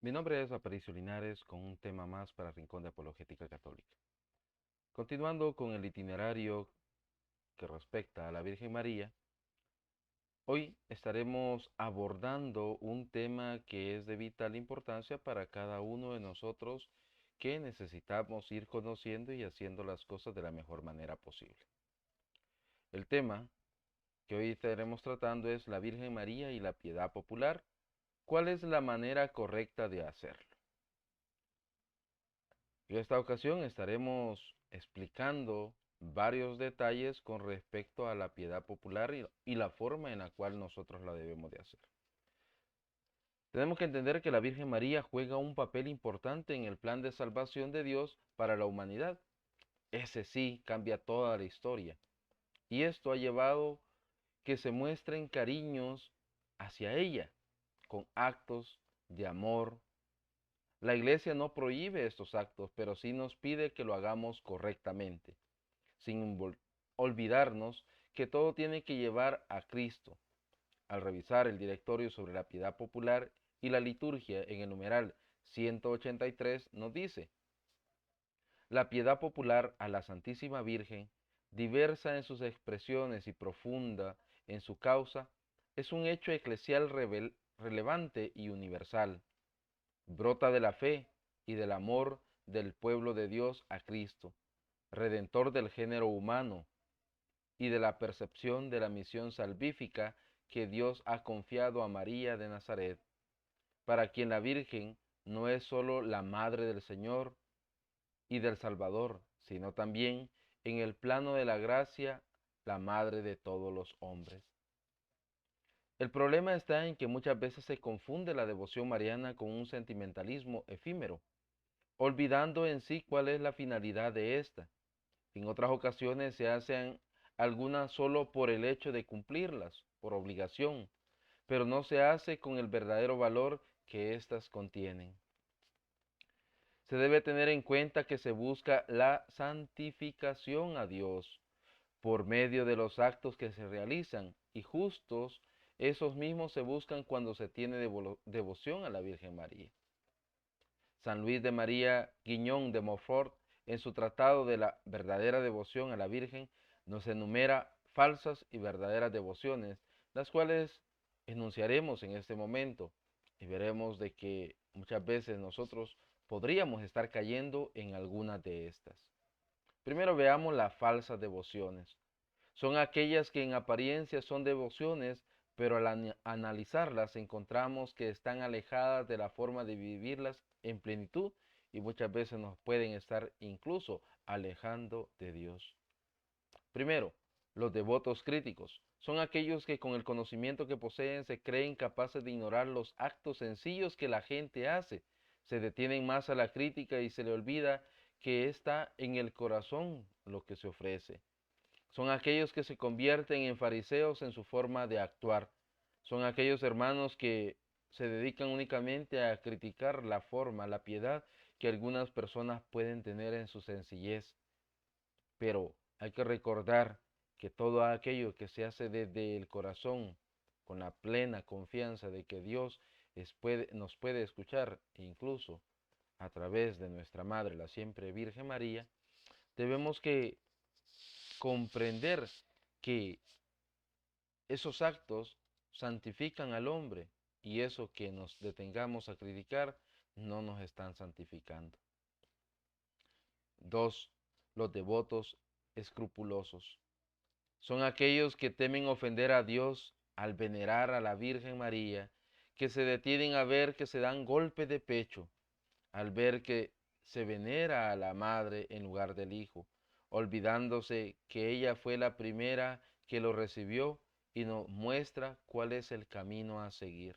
Mi nombre es Aparicio Linares con un tema más para Rincón de Apologética Católica. Continuando con el itinerario que respecta a la Virgen María, hoy estaremos abordando un tema que es de vital importancia para cada uno de nosotros que necesitamos ir conociendo y haciendo las cosas de la mejor manera posible. El tema que hoy estaremos tratando es la Virgen María y la piedad popular. ¿Cuál es la manera correcta de hacerlo? En esta ocasión estaremos explicando varios detalles con respecto a la piedad popular y la forma en la cual nosotros la debemos de hacer. Tenemos que entender que la Virgen María juega un papel importante en el plan de salvación de Dios para la humanidad. Ese sí cambia toda la historia. Y esto ha llevado que se muestren cariños hacia ella, con actos de amor. La Iglesia no prohíbe estos actos, pero sí nos pide que lo hagamos correctamente, sin olvidarnos que todo tiene que llevar a Cristo. Al revisar el directorio sobre la piedad popular y la liturgia en el numeral 183 nos dice: la piedad popular a la Santísima Virgen, diversa en sus expresiones y profunda en su causa, es un hecho eclesial relevante y universal. Brota de la fe y del amor del pueblo de Dios a Cristo, Redentor del género humano, y de la percepción de la misión salvífica que Dios ha confiado a María de Nazaret, para quien la Virgen no es sólo la Madre del Señor y del Salvador, sino también, en el plano de la gracia, la Madre de todos los hombres. El problema está en que muchas veces se confunde la devoción mariana con un sentimentalismo efímero, olvidando en sí cuál es la finalidad de ésta. En otras ocasiones se hacen algunas solo por el hecho de cumplirlas, por obligación, pero no se hace con el verdadero valor que éstas contienen. Se debe tener en cuenta que se busca la santificación a Dios por medio de los actos que se realizan, y justos esos mismos se buscan cuando se tiene devoción a la Virgen María. San Luis de María Guiñón de Montfort, en su tratado de la verdadera devoción a la Virgen, nos enumera falsas y verdaderas devociones, las cuales enunciaremos en este momento, y veremos de que muchas veces nosotros podríamos estar cayendo en algunas de estas. Primero veamos las falsas devociones. Son aquellas que en apariencia son devociones, pero al analizarlas encontramos que están alejadas de la forma de vivirlas en plenitud y muchas veces nos pueden estar incluso alejando de Dios. Primero, los devotos críticos. Son aquellos que con el conocimiento que poseen se creen capaces de ignorar los actos sencillos que la gente hace. Se detienen más a la crítica y se le olvida que está en el corazón lo que se ofrece. Son aquellos que se convierten en fariseos en su forma de actuar. Son aquellos hermanos que se dedican únicamente a criticar la forma, la piedad que algunas personas pueden tener en su sencillez. Pero hay que recordar que todo aquello que se hace desde el corazón, con la plena confianza de que Dios nos puede escuchar, incluso a través de nuestra Madre, la siempre Virgen María, debemos que comprender que esos actos santifican al hombre y eso que nos detengamos a criticar no nos están santificando. 2. Los devotos escrupulosos. Son aquellos que temen ofender a Dios al venerar a la Virgen María, que se detienen a ver que se dan golpes de pecho, al ver que se venera a la Madre en lugar del Hijo, olvidándose que ella fue la primera que lo recibió y nos muestra cuál es el camino a seguir.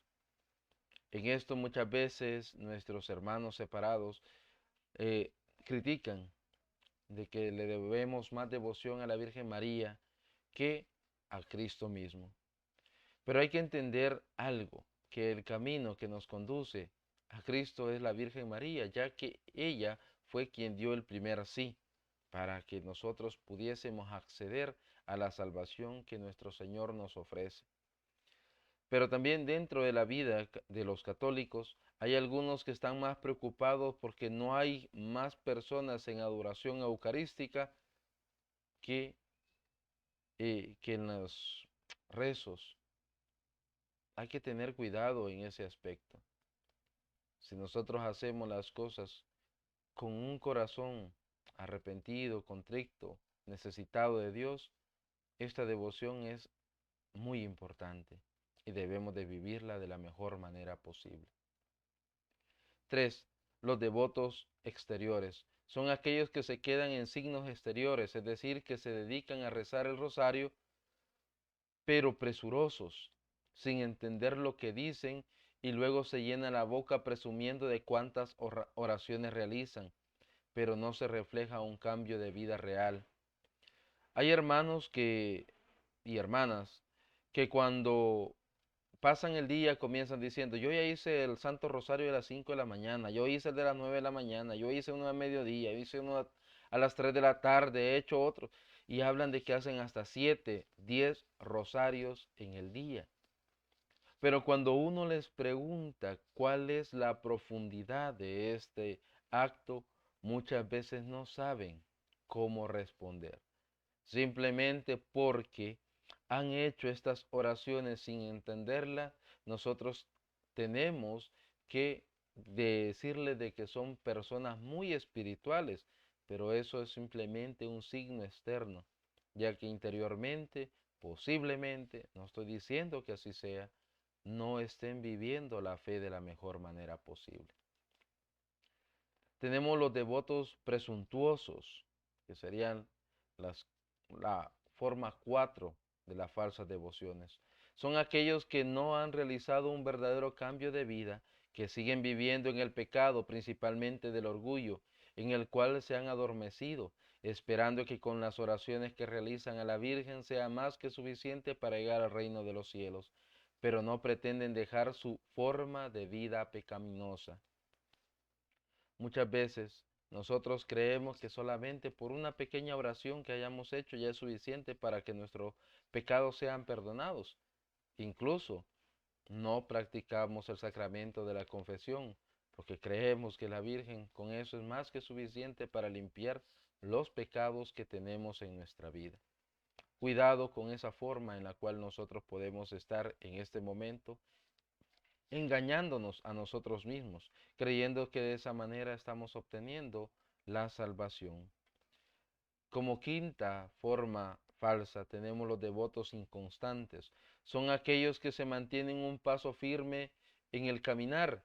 En esto muchas veces nuestros hermanos separados critican de que le debemos más devoción a la Virgen María que a Cristo mismo. Pero hay que entender algo, que el camino que nos conduce a Cristo es la Virgen María, ya que ella fue quien dio el primer sí, para que nosotros pudiésemos acceder a la salvación que nuestro Señor nos ofrece. Pero también dentro de la vida de los católicos Hay algunos que están más preocupados porque no hay más personas en adoración eucarística que, que en los rezos. Hay que tener cuidado en ese aspecto. Si nosotros hacemos las cosas con un corazón arrepentido, contrito, necesitado de Dios, esta devoción es muy importante y debemos de vivirla de la mejor manera posible. 3. Los devotos exteriores. Son aquellos que se quedan en signos exteriores, es decir, que se dedican a rezar el rosario, pero presurosos, sin entender lo que dicen y luego se llenan la boca presumiendo de cuántas oraciones realizan, pero no se refleja un cambio de vida real. Hay hermanos y hermanas que cuando pasan el día comienzan diciendo, yo ya hice el Santo Rosario de las 5 de la mañana, yo hice el de las 9 de la mañana, yo hice uno a mediodía, yo hice uno a las 3 de la tarde, he hecho otro. Y hablan de que hacen hasta 7, 10 rosarios en el día. Pero cuando uno les pregunta cuál es la profundidad de este acto, muchas veces no saben cómo responder. Simplemente porque han hecho estas oraciones sin entenderlas, nosotros tenemos que decirles de que son personas muy espirituales, pero eso es simplemente un signo externo, ya que interiormente, posiblemente, no estoy diciendo que así sea, no estén viviendo la fe de la mejor manera posible. Tenemos los devotos presuntuosos, que serían la forma 4 de las falsas devociones. Son aquellos que no han realizado un verdadero cambio de vida, que siguen viviendo en el pecado, principalmente del orgullo, en el cual se han adormecido, esperando que con las oraciones que realizan a la Virgen sea más que suficiente para llegar al reino de los cielos, pero no pretenden dejar su forma de vida pecaminosa. Muchas veces nosotros creemos que solamente por una pequeña oración que hayamos hecho ya es suficiente para que nuestros pecados sean perdonados. Incluso no practicamos el sacramento de la confesión porque creemos que la Virgen con eso es más que suficiente para limpiar los pecados que tenemos en nuestra vida. Cuidado con esa forma en la cual nosotros podemos estar en este momento engañándonos a nosotros mismos, creyendo que de esa manera estamos obteniendo la salvación. Como quinta forma falsa tenemos los devotos inconstantes. Son aquellos que se mantienen un paso firme en el caminar,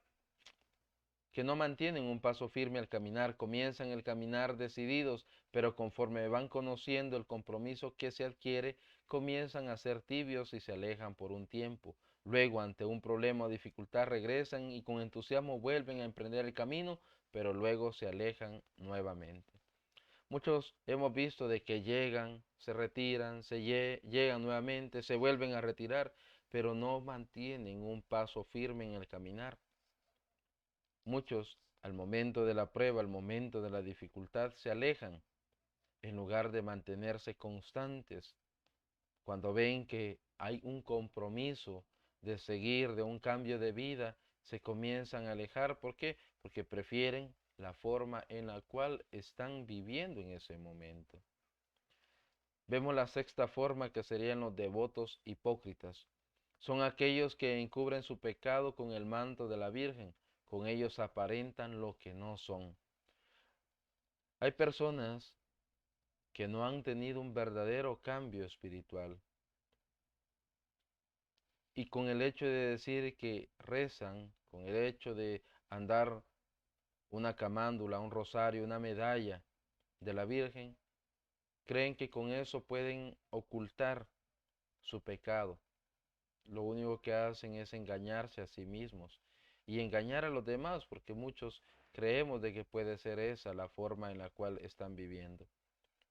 que no mantienen un paso firme al caminar, comienzan el caminar decididos, pero conforme van conociendo el compromiso que se adquiere, comienzan a ser tibios y se alejan por un tiempo. Luego, ante un problema o dificultad, regresan y con entusiasmo vuelven a emprender el camino, pero luego se alejan nuevamente. Muchos hemos visto de que llegan, se retiran, llegan nuevamente, se vuelven a retirar, pero no mantienen un paso firme en el caminar. Muchos, al momento de la prueba, al momento de la dificultad, se alejan en lugar de mantenerse constantes. Cuando ven que hay un compromiso de seguir, de un cambio de vida, se comienzan a alejar. ¿Por qué? Porque prefieren la forma en la cual están viviendo en ese momento. Vemos la sexta forma, que serían los devotos hipócritas. Son aquellos que encubren su pecado con el manto de la Virgen. Con ellos aparentan lo que no son. Hay personas que no han tenido un verdadero cambio espiritual. Y con el hecho de decir que rezan, con el hecho de andar una camándula, un rosario, una medalla de la Virgen, creen que con eso pueden ocultar su pecado. Lo único que hacen es engañarse a sí mismos y engañar a los demás, porque muchos creemos de que puede ser esa la forma en la cual están viviendo.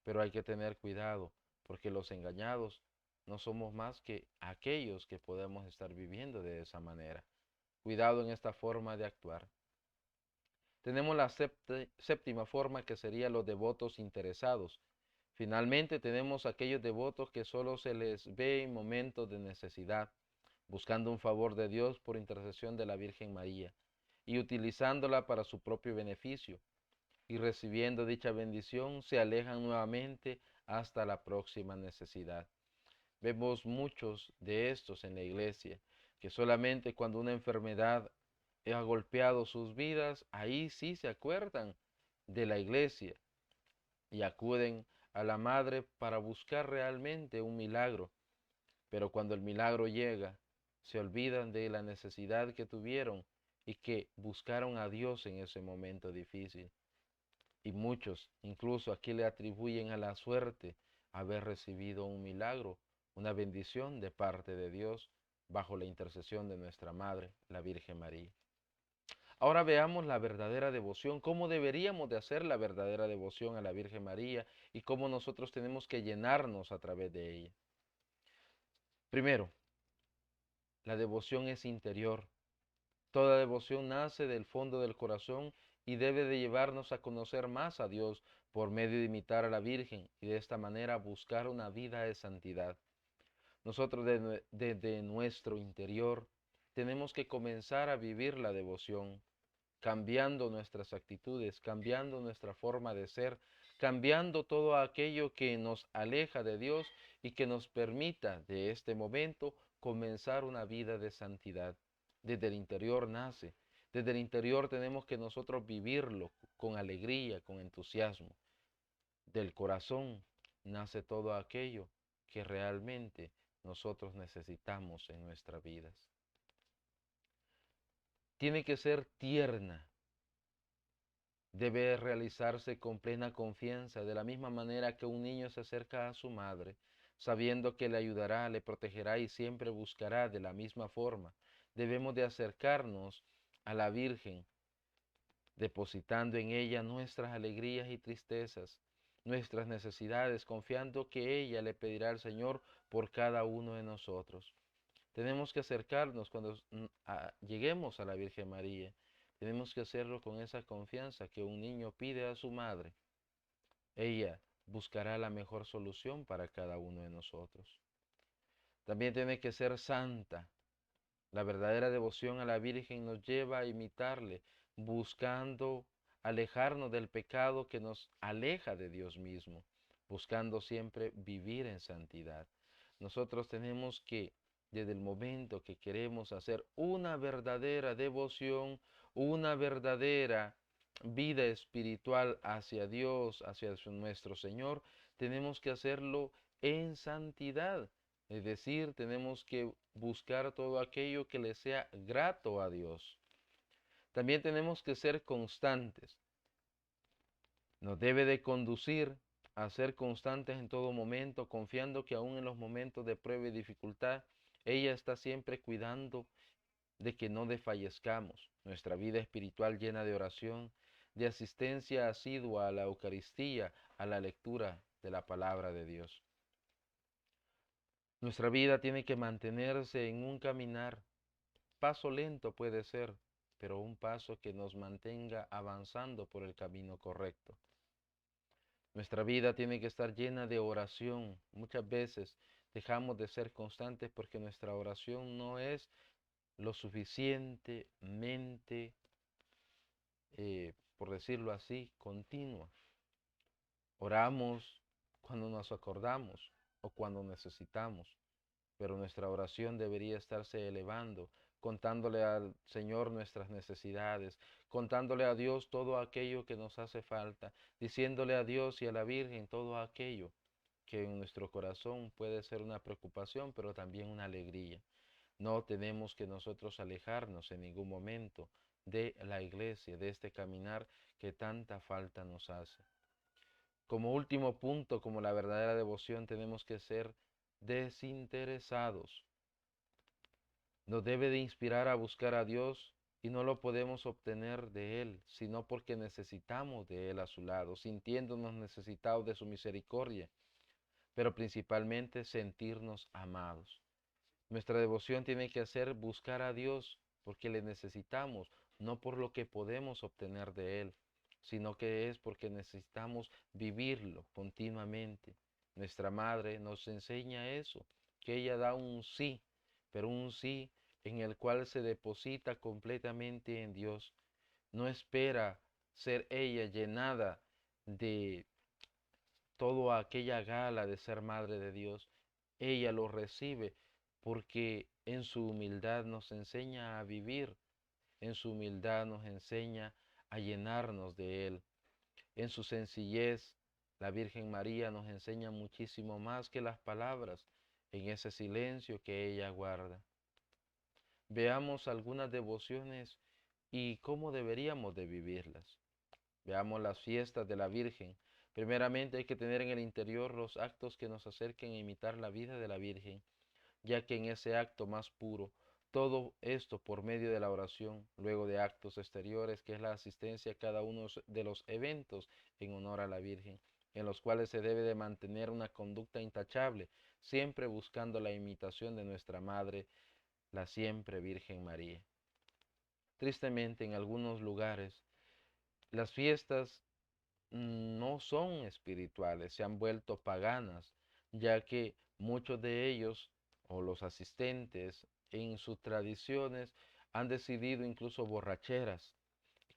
Pero hay que tener cuidado, porque los engañados no somos más que aquellos que podemos estar viviendo de esa manera. Cuidado en esta forma de actuar. Tenemos la séptima forma, que sería los devotos interesados. Finalmente tenemos aquellos devotos que solo se les ve en momentos de necesidad, buscando un favor de Dios por intercesión de la Virgen María. y utilizándola para su propio beneficio, y recibiendo dicha bendición se alejan nuevamente hasta la próxima necesidad. Vemos muchos de estos en la iglesia, que solamente cuando una enfermedad ha golpeado sus vidas, ahí sí se acuerdan de la iglesia y acuden a la madre para buscar realmente un milagro. Pero cuando el milagro llega, se olvidan de la necesidad que tuvieron y que buscaron a Dios en ese momento difícil. Y muchos incluso aquí le atribuyen a la suerte haber recibido un milagro, una bendición de parte de Dios bajo la intercesión de nuestra Madre, la Virgen María. Ahora veamos la verdadera devoción, cómo deberíamos de hacer la verdadera devoción a la Virgen María y cómo nosotros tenemos que llenarnos a través de ella. Primero, la devoción es interior. Toda devoción nace del fondo del corazón y debe de llevarnos a conocer más a Dios por medio de imitar a la Virgen y de esta manera buscar una vida de santidad. Nosotros desde nuestro interior tenemos que comenzar a vivir la devoción, cambiando nuestras actitudes, cambiando nuestra forma de ser, cambiando todo aquello que nos aleja de Dios y que nos permita de este momento comenzar una vida de santidad. Desde el interior nace, desde el interior tenemos que nosotros vivirlo con alegría, con entusiasmo. Del corazón nace todo aquello que realmente nosotros necesitamos en nuestras vidas. Tiene que ser tierna, debe realizarse con plena confianza, de la misma manera que un niño se acerca a su madre, sabiendo que le ayudará, le protegerá y siempre buscará de la misma forma. Debemos de acercarnos a la Virgen, depositando en ella nuestras alegrías y tristezas, nuestras necesidades, confiando que ella le pedirá al Señor por cada uno de nosotros. Tenemos que acercarnos cuando lleguemos a la Virgen María. Tenemos que hacerlo con esa confianza que un niño pide a su madre. Ella buscará la mejor solución para cada uno de nosotros. También tiene que ser santa. La verdadera devoción a la Virgen nos lleva a imitarle, buscando alejarnos del pecado que nos aleja de Dios mismo, buscando siempre vivir en santidad. Nosotros tenemos que, desde el momento que queremos hacer una verdadera devoción, una verdadera vida espiritual hacia Dios, hacia nuestro Señor, tenemos que hacerlo en santidad. Es decir, tenemos que buscar todo aquello que le sea grato a Dios. También tenemos que ser constantes. Nos debe de conducir a ser constantes en todo momento, confiando que aún en los momentos de prueba y dificultad, ella está siempre cuidando de que no desfallezcamos. Nuestra vida espiritual llena de oración, de asistencia asidua a la Eucaristía, a la lectura de la palabra de Dios. Nuestra vida tiene que mantenerse en un caminar. Paso lento puede ser, pero un paso que nos mantenga avanzando por el camino correcto. Nuestra vida tiene que estar llena de oración. Muchas veces dejamos de ser constantes porque nuestra oración no es lo suficientemente, por decirlo así, continua. Oramos cuando nos acordamos o cuando necesitamos, pero nuestra oración debería estarse elevando, contándole al Señor nuestras necesidades, contándole a Dios todo aquello que nos hace falta, diciéndole a Dios y a la Virgen todo aquello que en nuestro corazón puede ser una preocupación, pero también una alegría. No tenemos que nosotros alejarnos en ningún momento de la iglesia, de este caminar que tanta falta nos hace. Como último punto, como la verdadera devoción, tenemos que ser desinteresados. Nos debe de inspirar a buscar a Dios y no lo podemos obtener de Él, sino porque necesitamos de Él a su lado, sintiéndonos necesitados de su misericordia, pero principalmente sentirnos amados. Nuestra devoción tiene que hacer buscar a Dios porque le necesitamos, no por lo que podemos obtener de Él, sino que es porque necesitamos vivirlo continuamente. Nuestra madre nos enseña eso, que ella da un sí, pero un sí en el cual se deposita completamente en Dios. No espera ser ella llenada de toda aquella gala de ser madre de Dios. Ella lo recibe porque en su humildad nos enseña a vivir, en su humildad nos enseña a llenarnos de Él. En su sencillez, la Virgen María nos enseña muchísimo más que las palabras en ese silencio que ella guarda. Veamos algunas devociones y cómo deberíamos de vivirlas. Veamos las fiestas de la Virgen. Primeramente hay que tener en el interior los actos que nos acerquen a imitar la vida de la Virgen, ya que en ese acto más puro, todo esto por medio de la oración, luego de actos exteriores, que es la asistencia a cada uno de los eventos en honor a la Virgen, en los cuales se debe de mantener una conducta intachable, siempre buscando la imitación de nuestra Madre, la siempre Virgen María. Tristemente, en algunos lugares, las fiestas no son espirituales, se han vuelto paganas, ya que muchos de ellos o los asistentes en sus tradiciones han decidido incluso borracheras,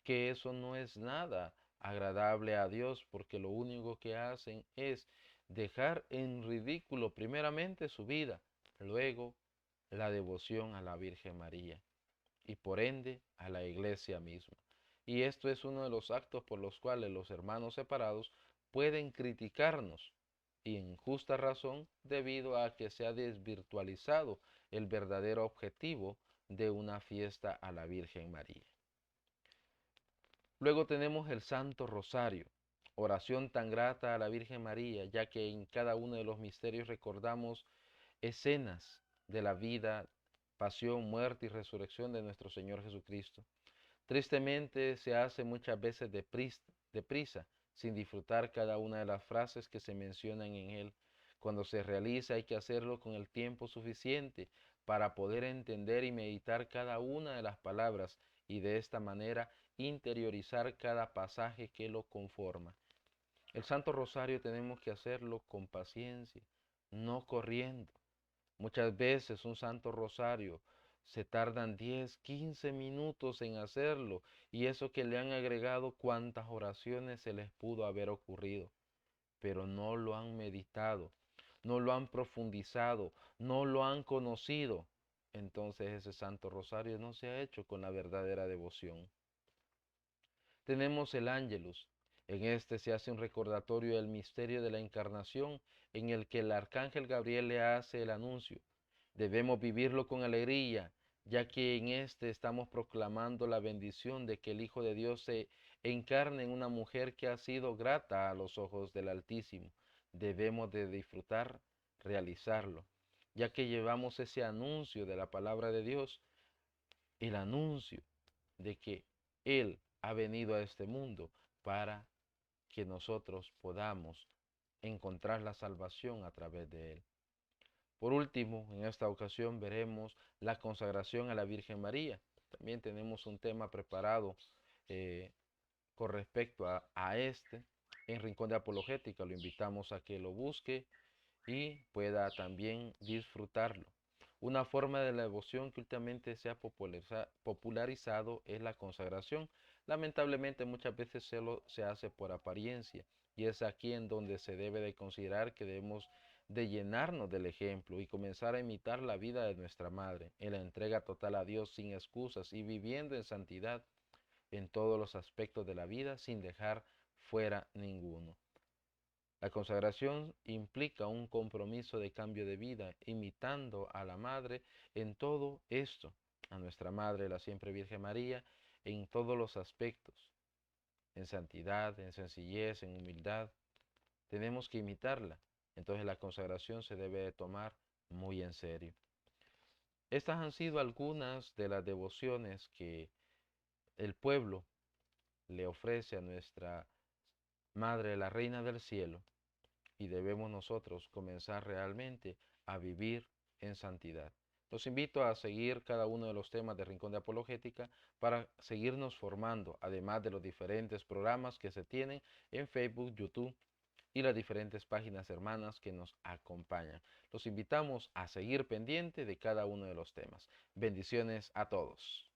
que eso no es nada agradable a Dios, porque lo único que hacen es dejar en ridículo primeramente su vida, luego la devoción a la Virgen María y por ende a la iglesia misma. Y esto es uno de los actos por los cuales los hermanos separados pueden criticarnos, y en justa razón, debido a que se ha desvirtualizado el verdadero objetivo de una fiesta a la Virgen María. Luego tenemos el Santo Rosario, oración tan grata a la Virgen María, ya que en cada uno de los misterios recordamos escenas de la vida, pasión, muerte y resurrección de nuestro Señor Jesucristo. Tristemente se hace muchas veces deprisa, sin disfrutar cada una de las frases que se mencionan en él. Cuando se realiza hay que hacerlo con el tiempo suficiente para poder entender y meditar cada una de las palabras y de esta manera interiorizar cada pasaje que lo conforma. El Santo Rosario tenemos que hacerlo con paciencia, no corriendo. Muchas veces un Santo Rosario se tardan 10, 15 minutos en hacerlo, y eso que le han agregado cuantas oraciones se les pudo haber ocurrido, pero no lo han meditado, no lo han profundizado, no lo han conocido. Entonces ese Santo Rosario no se ha hecho con la verdadera devoción. Tenemos el Ángelus. En este se hace un recordatorio del misterio de la encarnación, en el que el arcángel Gabriel le hace el anuncio. Debemos vivirlo con alegría, ya que en este estamos proclamando la bendición de que el Hijo de Dios se encarne en una mujer que ha sido grata a los ojos del Altísimo. Debemos de disfrutar, realizarlo, ya que llevamos ese anuncio de la palabra de Dios, el anuncio de que Él ha venido a este mundo para que nosotros podamos encontrar la salvación a través de Él. Por último, en esta ocasión veremos la consagración a la Virgen María. También tenemos un tema preparado eh, con respecto a este en Rincón de Apologética. Lo invitamos a que lo busque y pueda también disfrutarlo. Una forma de la devoción que últimamente se ha popularizado es la consagración. Lamentablemente muchas veces se hace por apariencia, y es aquí en donde se debe de considerar que debemos de llenarnos del ejemplo y comenzar a imitar la vida de nuestra Madre, en la entrega total a Dios sin excusas y viviendo en santidad en todos los aspectos de la vida sin dejar fuera ninguno. La consagración implica un compromiso de cambio de vida, imitando a la Madre en todo esto, a nuestra Madre, la siempre Virgen María, en todos los aspectos, en santidad, en sencillez, en humildad. Tenemos que imitarla. Entonces la consagración se debe de tomar muy en serio. Estas han sido algunas de las devociones que el pueblo le ofrece a nuestra Madre, la Reina del Cielo, y debemos nosotros comenzar realmente a vivir en santidad. Los invito a seguir cada uno de los temas de Rincón de Apologética para seguirnos formando, además de los diferentes programas que se tienen en Facebook, YouTube y las diferentes páginas hermanas que nos acompañan. Los invitamos a seguir pendiente de cada uno de los temas. Bendiciones a todos.